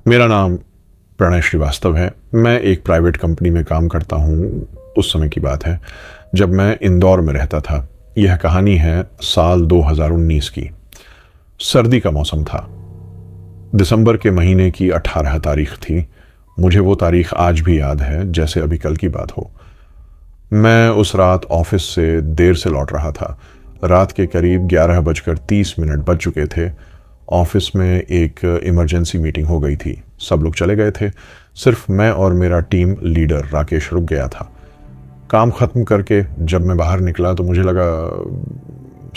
मेरा नाम प्रणय श्रीवास्तव है। मैं एक प्राइवेट कंपनी में काम करता हूँ। उस समय की बात है जब मैं इंदौर में रहता था। यह कहानी है साल 2019 की। सर्दी का मौसम था। दिसंबर के महीने की 18 तारीख थी। मुझे वो तारीख आज भी याद है जैसे अभी कल की बात हो। मैं उस रात ऑफिस से देर से लौट रहा था। रात के करीब 11:30 बज चुके थे। ऑफिस में एक इमरजेंसी मीटिंग हो गई थी। सब लोग चले गए थे। सिर्फ मैं और मेरा टीम लीडर राकेश रुक गया था। काम ख़त्म करके जब मैं बाहर निकला तो मुझे लगा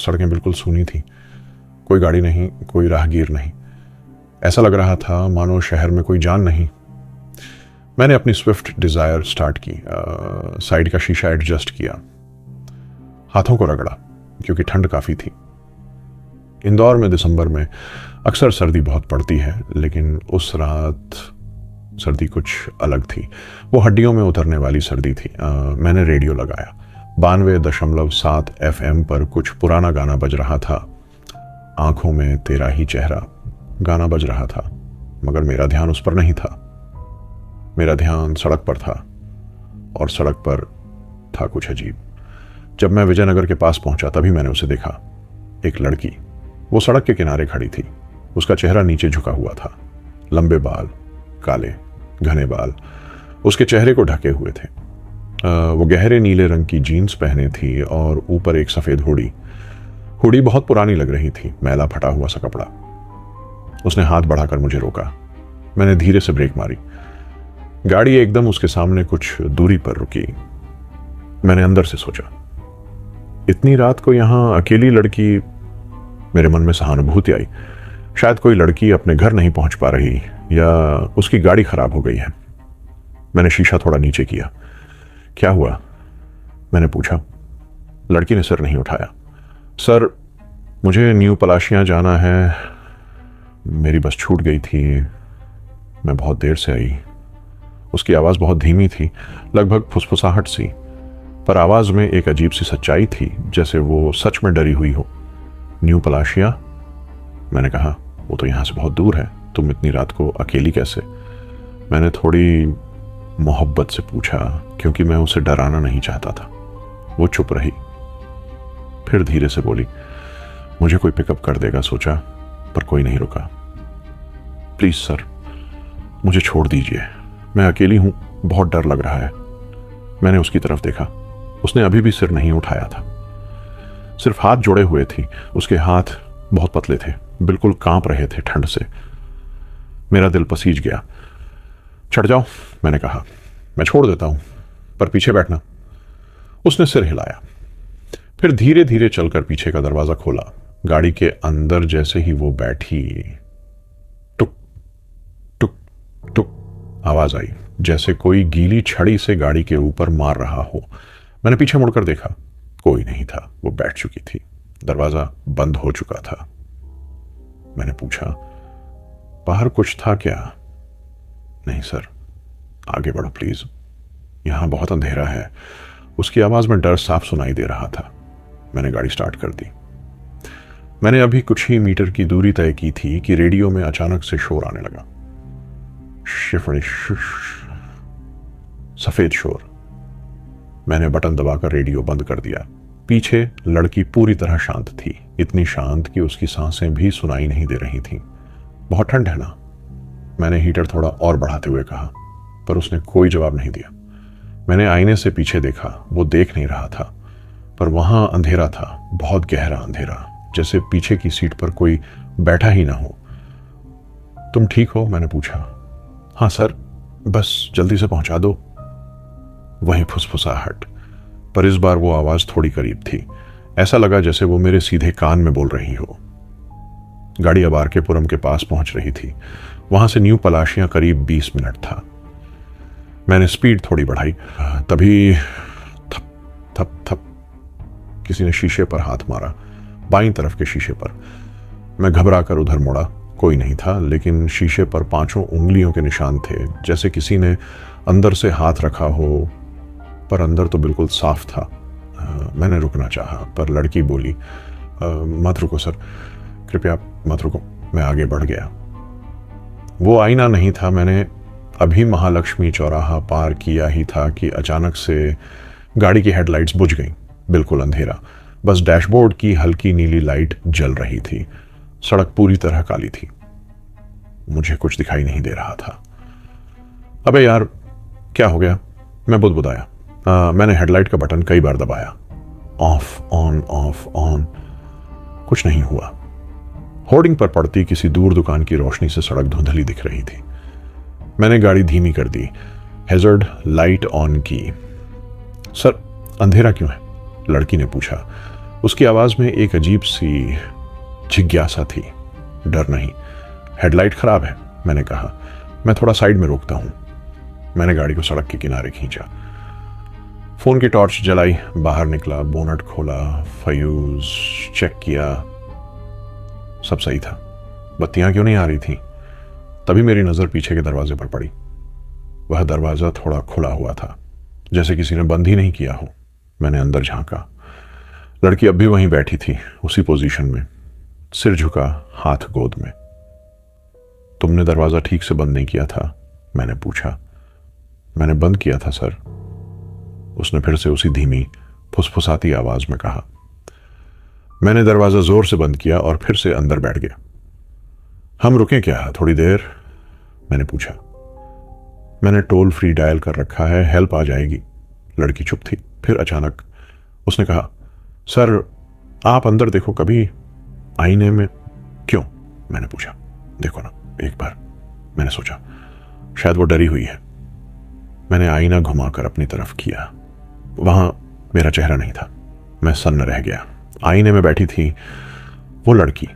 सड़कें बिल्कुल सूनी थी। कोई गाड़ी नहीं, कोई राहगीर नहीं। ऐसा लग रहा था मानो शहर में कोई जान नहीं। मैंने अपनी स्विफ्ट डिज़ायर स्टार्ट की। साइड का शीशा एडजस्ट किया, हाथों को रगड़ा क्योंकि ठंड काफ़ी थी। इंदौर में दिसंबर में अक्सर सर्दी बहुत पड़ती है, लेकिन उस रात सर्दी कुछ अलग थी। वो हड्डियों में उतरने वाली सर्दी थी। मैंने रेडियो लगाया। 92.7 FM पर कुछ पुराना गाना बज रहा था। आंखों में तेरा ही चेहरा गाना बज रहा था, मगर मेरा ध्यान उस पर नहीं था। मेरा ध्यान सड़क पर था, और सड़क पर था कुछ अजीब। जब मैं विजयनगर के पास पहुंचा तभी मैंने उसे देखा। एक लड़की। वो सड़क के किनारे खड़ी थी। उसका चेहरा नीचे झुका हुआ था। लंबे बाल, काले घने बाल उसके चेहरे को ढके हुए थे। वो गहरे नीले रंग की जीन्स पहने थी और ऊपर एक सफेद हुडी। हुडी बहुत पुरानी लग रही थी, मैला फटा हुआ सा कपड़ा। उसने हाथ बढ़ाकर मुझे रोका। मैंने धीरे से ब्रेक मारी। गाड़ी एकदम उसके सामने कुछ दूरी पर रुकी। मैंने अंदर से सोचा, इतनी रात को यहां अकेली लड़की। मेरे मन में सहानुभूति आई। शायद कोई लड़की अपने घर नहीं पहुंच पा रही, या उसकी गाड़ी खराब हो गई है। मैंने शीशा थोड़ा नीचे किया। क्या हुआ, मैंने पूछा। लड़की ने सिर नहीं उठाया। सर, मुझे न्यू पलाशियां जाना है। मेरी बस छूट गई थी। मैं बहुत देर से आई। उसकी आवाज़ बहुत धीमी थी, लगभग फुसफुसाहट सी, पर आवाज़ में एक अजीब सी सच्चाई थी, जैसे वो सच में डरी हुई हो। न्यू पलाशिया? मैंने कहा, वो तो यहाँ से बहुत दूर है। तुम इतनी रात को अकेली कैसे? मैंने थोड़ी मोहब्बत से पूछा, क्योंकि मैं उसे डराना नहीं चाहता था। वो चुप रही, फिर धीरे से बोली, मुझे कोई पिकअप कर देगा सोचा, पर कोई नहीं रुका। प्लीज सर, मुझे छोड़ दीजिए। मैं अकेली हूं, बहुत डर लग रहा है। मैंने उसकी तरफ देखा। उसने अभी भी सिर नहीं उठाया था, सिर्फ हाथ जोड़े हुए थी। उसके हाथ बहुत पतले थे, बिल्कुल कांप रहे थे ठंड से। मेरा दिल पसीज गया। चढ़ जाओ, मैंने कहा। मैं छोड़ देता हूं, पर पीछे बैठना। उसने सिर हिलाया, फिर धीरे धीरे चलकर पीछे का दरवाजा खोला। गाड़ी के अंदर जैसे ही वो बैठी, टुक टुक टुक आवाज आई, जैसे कोई गीली छड़ी से गाड़ी के ऊपर मार रहा हो। मैंने पीछे मुड़कर देखा। कोई नहीं था। वो बैठ चुकी थी। दरवाजा बंद हो चुका था। मैंने पूछा, बाहर कुछ था क्या? नहीं सर, आगे बढ़ो प्लीज, यहां बहुत अंधेरा है। उसकी आवाज में डर साफ सुनाई दे रहा था। मैंने गाड़ी स्टार्ट कर दी। मैंने अभी कुछ ही मीटर की दूरी तय की थी कि रेडियो में अचानक से शोर आने लगा। सफेद शोर। मैंने बटन दबाकर रेडियो बंद कर दिया। पीछे लड़की पूरी तरह शांत थी, इतनी शांत कि उसकी सांसें भी सुनाई नहीं दे रही थीं। बहुत ठंड है ना? मैंने हीटर थोड़ा और बढ़ाते हुए कहा, पर उसने कोई जवाब नहीं दिया। मैंने आईने से पीछे देखा। वो देख नहीं रहा था, पर वहां अंधेरा था, बहुत गहरा अंधेरा, जैसे पीछे की सीट पर कोई बैठा ही ना हो। तुम ठीक हो? मैंने पूछा। हाँ सर, बस जल्दी से पहुंचा दो। वही फुसफुसाहट, पर इस बार वो आवाज थोड़ी करीब थी। ऐसा लगा जैसे वो मेरे सीधे कान में बोल रही हो। गाड़ी अब आरकेपुरम के पास पहुंच रही थी। वहां से न्यू पलाशियां करीब 20 मिनट था। मैंने स्पीड थोड़ी बढ़ाई। तभी थप थप थप किसी ने शीशे पर हाथ मारा, बाईं तरफ के शीशे पर। मैं घबरा कर उधर मुड़ा। कोई नहीं था, लेकिन शीशे पर 5 उंगलियों के निशान थे, जैसे किसी ने अंदर से हाथ रखा हो, पर अंदर तो बिल्कुल साफ था। मैंने रुकना चाहा, पर लड़की बोली, मत रुको सर, कृपया मत रुको। मैं आगे बढ़ गया। वो आईना नहीं था। मैंने अभी महालक्ष्मी चौराहा पार किया ही था कि अचानक से गाड़ी की हेडलाइट्स बुझ गईं। बिल्कुल अंधेरा, बस डैशबोर्ड की हल्की नीली लाइट जल रही थी। सड़क पूरी तरह काली थी। मुझे कुछ दिखाई नहीं दे रहा था। अबे यार, क्या हो गया? मैं बुदबुदाया। मैंने हेडलाइट का बटन कई बार दबाया। ऑफ ऑन ऑफ ऑन, कुछ नहीं हुआ। होर्डिंग पर पड़ती किसी दूर दुकान की रोशनी से सड़क धुंधली दिख रही थी। मैंने गाड़ी धीमी कर दी, हैजर्ड लाइट ऑन की। सर, अंधेरा क्यों है? लड़की ने पूछा। उसकी आवाज में एक अजीब सी जिज्ञासा थी, डर नहीं। हेडलाइट खराब है, मैंने कहा। मैं थोड़ा साइड में रोकता हूं। मैंने गाड़ी को सड़क के किनारे खींचा, फोन की टॉर्च जलाई, बाहर निकला, बोनट खोला, फ्यूज चेक किया। सब सही था। बत्तियां क्यों नहीं आ रही थी? तभी मेरी नजर पीछे के दरवाजे पर पड़ी। वह दरवाजा थोड़ा खुला हुआ था, जैसे किसी ने बंद ही नहीं किया हो। मैंने अंदर झांका। लड़की अब भी वहीं बैठी थी, उसी पोजीशन में, सिर झुका, हाथ गोद में। तुमने दरवाजा ठीक से बंद नहीं किया था? मैंने पूछा। मैंने बंद किया था सर, उसने फिर से उसी धीमी फुसफुसाती आवाज में कहा। मैंने दरवाजा जोर से बंद किया और फिर से अंदर बैठ गया। हम रुके क्या थोड़ी देर? मैंने पूछा। मैंने टोल फ्री डायल कर रखा है, हेल्प आ जाएगी। लड़की चुप थी, फिर अचानक उसने कहा, सर आप अंदर देखो कभी, आईने में। क्यों? मैंने पूछा। देखो ना एक बार। मैंने सोचा शायद वो डरी हुई है। मैंने आईना घुमाकर अपनी तरफ किया। वहां मेरा चेहरा नहीं था। मैं सन्न रह गया। आईने में बैठी थी वो लड़की,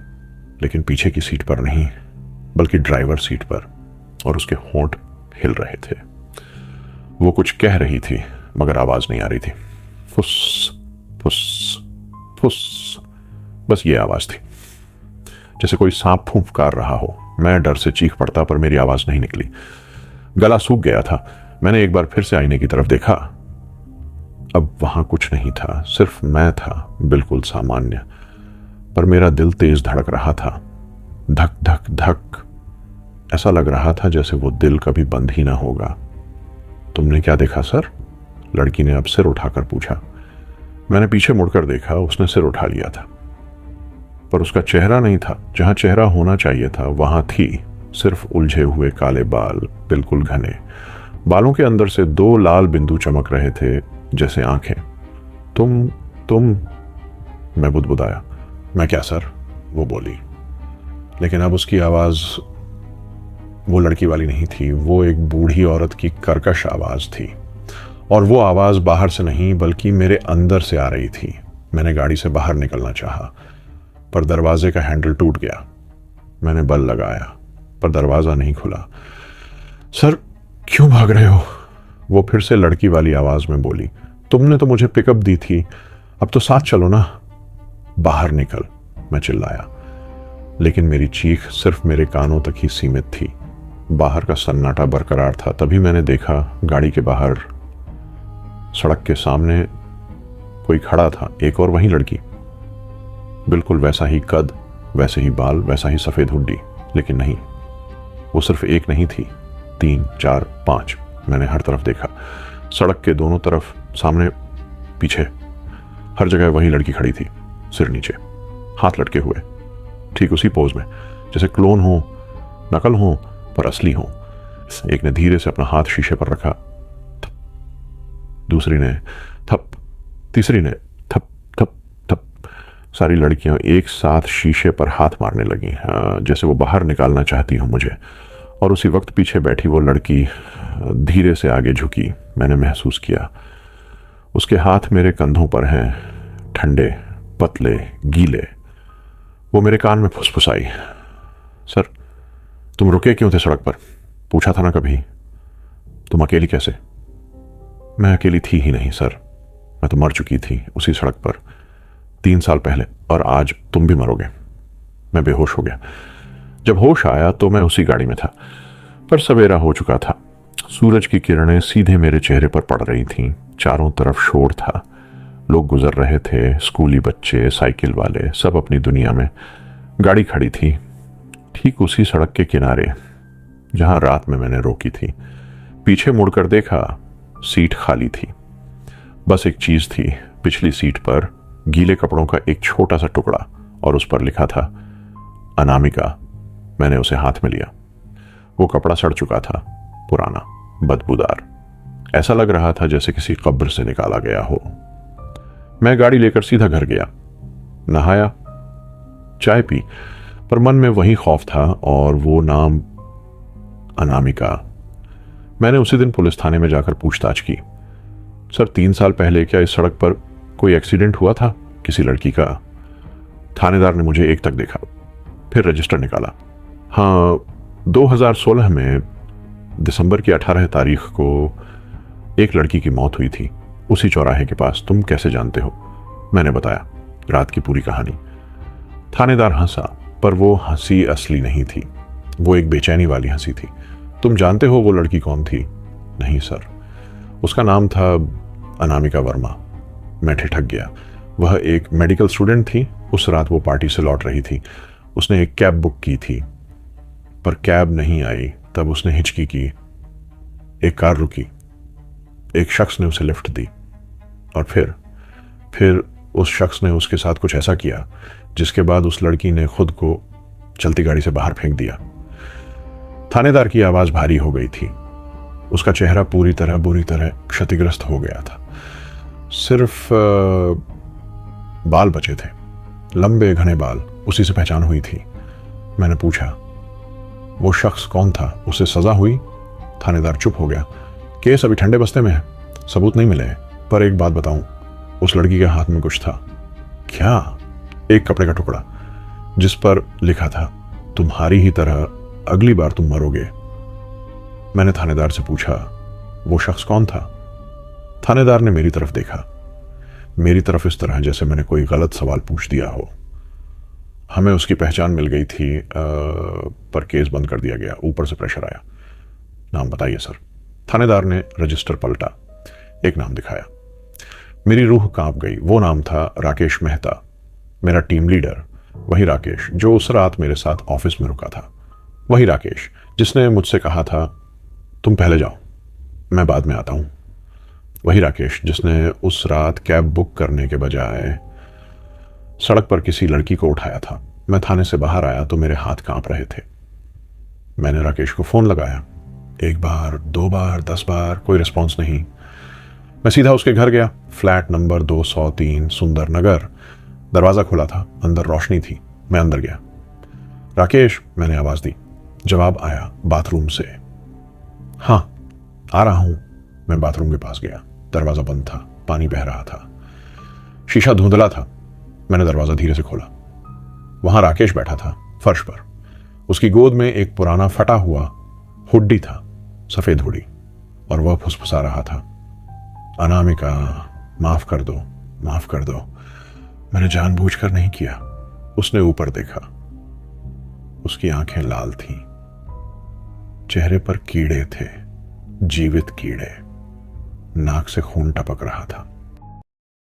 लेकिन पीछे की सीट पर नहीं, बल्कि ड्राइवर सीट पर, और उसके होंठ हिल रहे थे। वो कुछ कह रही थी, मगर आवाज नहीं आ रही थी। फुस फुस फुस, बस ये आवाज थी, जैसे कोई सांप फुंफकार रहा हो। मैं डर से चीख पड़ता, पर मेरी आवाज नहीं निकली। गला सूख गया था। मैंने एक बार फिर से आईने की तरफ देखा। अब वहां कुछ नहीं था, सिर्फ मैं था, बिल्कुल सामान्य। पर मेरा दिल तेज धड़क रहा था, धक धक धक। ऐसा लग रहा था जैसे वो दिल कभी बंद ही ना होगा। तुमने क्या देखा सर? लड़की ने अब सिर उठाकर पूछा। मैंने पीछे मुड़कर देखा। उसने सिर उठा लिया था, पर उसका चेहरा नहीं था। जहां चेहरा होना चाहिए था वहां थी सिर्फ उलझे हुए काले बाल, बिल्कुल घने। बालों के अंदर से दो लाल बिंदु चमक रहे थे, जैसे आंखें। तुम मैं बुदबुदाया। मैं क्या सर? वो बोली, लेकिन अब उसकी आवाज वो लड़की वाली नहीं थी। वो एक बूढ़ी औरत की कर्कश आवाज थी, और वो आवाज बाहर से नहीं बल्कि मेरे अंदर से आ रही थी। मैंने गाड़ी से बाहर निकलना चाहा, पर दरवाजे का हैंडल टूट गया। मैंने बल लगाया, पर दरवाजा नहीं खुला। सर क्यों भाग रहे हो? वो फिर से लड़की वाली आवाज में बोली। तुमने तो मुझे पिकअप दी थी, अब तो साथ चलो ना। बाहर निकल, मैं चिल्लाया, लेकिन मेरी चीख सिर्फ मेरे कानों तक ही सीमित थी। बाहर का सन्नाटा बरकरार था। तभी मैंने देखा गाड़ी के बाहर सड़क के सामने कोई खड़ा था, एक और वही लड़की। बिल्कुल वैसा ही कद, वैसे ही बाल, वैसा ही सफेद हुड्डी। लेकिन नहीं, वो सिर्फ एक नहीं थी, 3, 4, 5। मैंने हर तरफ देखा, सड़क के दोनों तरफ, सामने, पीछे, हर जगह वही लड़की खड़ी थी, सिर नीचे, हाथ लटके हुए, ठीक उसी पोज में, जैसे क्लोन हो, नकल हो, पर असली हो। एक ने धीरे से अपना हाथ शीशे पर रखा, थप, दूसरी ने थप, तीसरी ने थप थप थप। सारी लड़कियां एक साथ शीशे पर हाथ मारने लगी, जैसे वो बाहर निकालना चाहती हो मुझे। और उसी वक्त पीछे बैठी वो लड़की धीरे से आगे झुकी। मैंने महसूस किया उसके हाथ मेरे कंधों पर हैं, ठंडे, पतले, गीले। वो मेरे कान में फुसफुसाई। सर तुम रुके क्यों थे सड़क पर? पूछा था ना कभी। तुम अकेली कैसे? मैं अकेली थी ही नहीं सर, मैं तो मर चुकी थी उसी सड़क पर 3 साल पहले, और आज तुम भी मरोगे। मैं बेहोश हो गया। जब होश आया तो मैं उसी गाड़ी में था, पर सवेरा हो चुका था। सूरज की किरणें सीधे मेरे चेहरे पर पड़ रही थीं। चारों तरफ शोर था, लोग गुजर रहे थे, स्कूली बच्चे, साइकिल वाले, सब अपनी दुनिया में। गाड़ी खड़ी थी ठीक उसी सड़क के किनारे, जहां रात में मैंने रोकी थी। पीछे मुड़कर देखा, सीट खाली थी। बस एक चीज थी, पिछली सीट पर गीले कपड़ों का एक छोटा सा टुकड़ा और उस पर लिखा था अनामिका। मैंने उसे हाथ में लिया। वो कपड़ा सड़ चुका था, पुराना, बदबूदार। ऐसा लग रहा था जैसे किसी कब्र से निकाला गया हो। मैं गाड़ी लेकर सीधा घर गया, नहाया, चाय पी, पर मन में वही खौफ था और वो नाम अनामिका। मैंने उसी दिन पुलिस थाने में जाकर पूछताछ की। सर, 3 साल पहले क्या इस सड़क पर कोई एक्सीडेंट हुआ था किसी लड़की का? थानेदार ने मुझे एक तक देखा, फिर रजिस्टर निकाला। हाँ, 2016 में दिसंबर की 18 तारीख को एक लड़की की मौत हुई थी, उसी चौराहे के पास। तुम कैसे जानते हो? मैंने बताया रात की पूरी कहानी। थानेदार हंसा, पर वो हंसी असली नहीं थी, वो एक बेचैनी वाली हंसी थी। तुम जानते हो वो लड़की कौन थी? नहीं सर। उसका नाम था अनामिका वर्मा। मैं ठिठक गया। वह एक मेडिकल स्टूडेंट थी। उस रात वो पार्टी से लौट रही थी। उसने एक कैब बुक की थी, पर कैब नहीं आई। तब उसने हिचकी की, एक कार रुकी, एक शख्स ने उसे लिफ्ट दी और फिर उस शख्स ने उसके साथ कुछ ऐसा किया जिसके बाद उस लड़की ने खुद को चलती गाड़ी से बाहर फेंक दिया। थानेदार की आवाज भारी हो गई थी। उसका चेहरा बुरी तरह क्षतिग्रस्त हो गया था। सिर्फ बाल बचे थे, लंबे घने बाल, उसी से पहचान हुई थी। मैंने पूछा, वो शख्स कौन था? उसे सजा हुई? थानेदार चुप हो गया। केस अभी ठंडे बस्ते में है, सबूत नहीं मिले, पर एक बात बताऊं, उस लड़की के हाथ में कुछ था। क्या? एक कपड़े का टुकड़ा जिस पर लिखा था, तुम्हारी ही तरह अगली बार तुम मरोगे। मैंने थानेदार से पूछा, वो शख्स कौन था? थानेदार ने मेरी तरफ देखा, मेरी तरफ इस तरह जैसे मैंने कोई गलत सवाल पूछ दिया हो। हमें उसकी पहचान मिल गई थी, पर केस बंद कर दिया गया। ऊपर से प्रेशर आया। नाम बताइए सर। थानेदार ने रजिस्टर पलटा, एक नाम दिखाया। मेरी रूह कांप गई। वो नाम था राकेश मेहता, मेरा टीम लीडर। वही राकेश जो उस रात मेरे साथ ऑफिस में रुका था। वही राकेश जिसने मुझसे कहा था, तुम पहले जाओ, मैं बाद में आता हूं। वही राकेश जिसने उस रात कैब बुक करने के बजाय सड़क पर किसी लड़की को उठाया था। मैं थाने से बाहर आया तो मेरे हाथ कांप रहे थे। मैंने राकेश को फोन लगाया, 1 बार, 2 बार, 10 बार, कोई रिस्पॉन्स नहीं। मैं सीधा उसके घर गया, फ्लैट नंबर 203, सुंदर नगर। दरवाजा खुला था, अंदर रोशनी थी। मैं अंदर गया। राकेश, मैंने आवाज दी। जवाब आया बाथरूम से। हाँ, आ रहा हूं। मैं बाथरूम के पास गया। दरवाजा बंद था, पानी बह रहा था, शीशा धुंधला था। मैंने दरवाजा धीरे से खोला। वहां राकेश बैठा था, फर्श पर। उसकी गोद में एक पुराना फटा हुआ हुड्डी था, सफेद हुडी, और वह फुसफुसा रहा था, अनामिका, माफ कर दो, माफ कर दो, मैंने जानबूझकर नहीं किया। उसने ऊपर देखा। उसकी आंखें लाल थीं, चेहरे पर कीड़े थे, जीवित कीड़े। नाक से खून टपक रहा था।